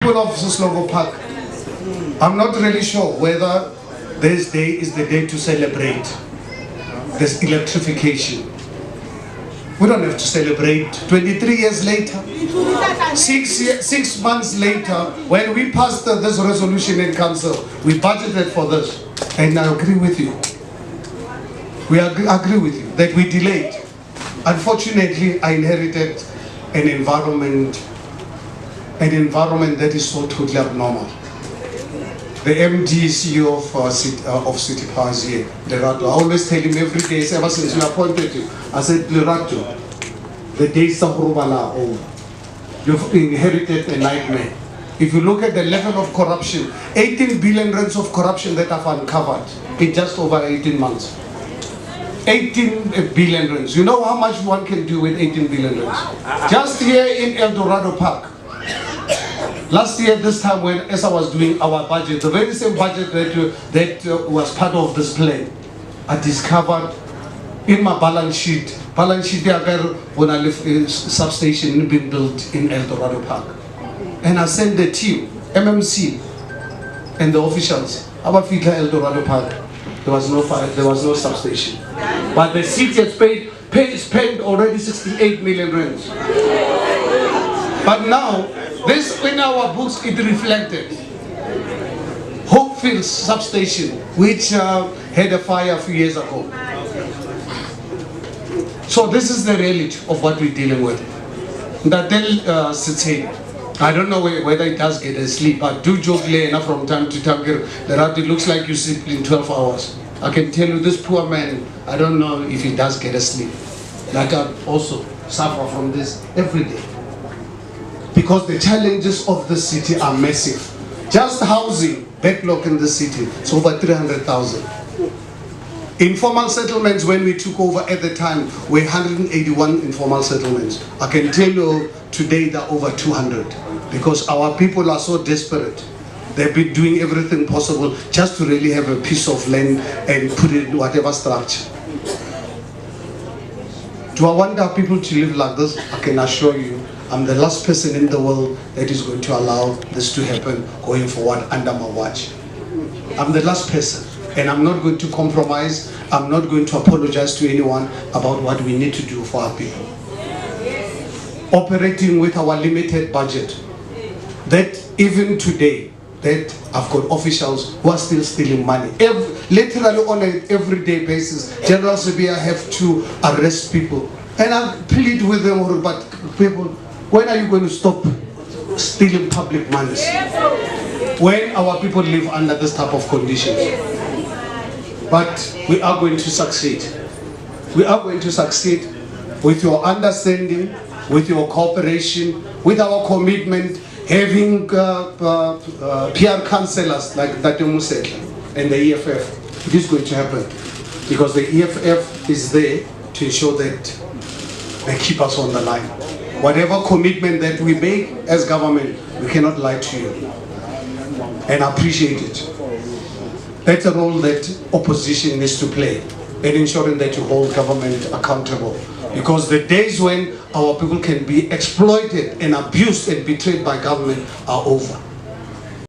People of Soslovo Park, I'm not really sure whether this day is the day to celebrate this electrification. We don't have to celebrate 23 years later, 6 months later, when we passed this resolution in council, we budgeted for this. And I agree with you. We agree with you that we delayed. Unfortunately, I inherited an environment that is so totally abnormal. The MD CEO of City Powers here, Lerato, I always tell him every day, ever since we appointed you, I said, Lerato, the days of Rubala are over. You've inherited a nightmare. If you look at the level of corruption, 18 billion rands of corruption that I've uncovered in just over 18 months. 18 billion rands. You know how much one can do with 18 billion rands? Just here in El Dorado Park. Last year, this time when as I was doing our budget, the very same budget that was part of this plan, I discovered in my balance sheet when I left a substation being built in El Dorado Park. And I sent the team, MMC, and the officials, about Fita El Dorado Park. There was no fire, there was no substation. But the city has spent already 68 million rands. But now, this in our books, it reflected. Hopefield substation, which had a fire a few years ago. So this is the reality of what we're dealing with. That sitting. I don't know whether it does get a sleep. I do joke enough from time to time that it looks like you sleep in 12 hours. I can tell you this poor man, I don't know if he does get a sleep. Like I also suffer from this every day. Because the challenges of the city are massive. Just housing, backlog in the city, it's over 300,000. Informal settlements, when we took over at the time, were 181 informal settlements. I can tell you today they're over 200 because our people are so desperate. They've been doing everything possible just to really have a piece of land and put it in whatever structure. Do I want our people to live like this? I can assure you, I'm the last person in the world that is going to allow this to happen going forward under my watch. I'm the last person, and I'm not going to compromise. I'm not going to apologize to anyone about what we need to do for our people. Operating with our limited budget, that even today, that I've got officials who are still stealing money. Literally on an everyday basis, General Sibia have to arrest people. And I plead with them, but people, when are you going to stop stealing public money? When our people live under this type of conditions. But we are going to succeed. We are going to succeed with your understanding, with your cooperation, with our commitment, having PR councillors like Datemu said, and the EFF. It is going to happen because the EFF is there to ensure that they keep us on the line. Whatever commitment that we make as government, we cannot lie to you. And I appreciate it. That's a role that opposition needs to play in ensuring that you hold government accountable. Because the days when our people can be exploited and abused and betrayed by government are over.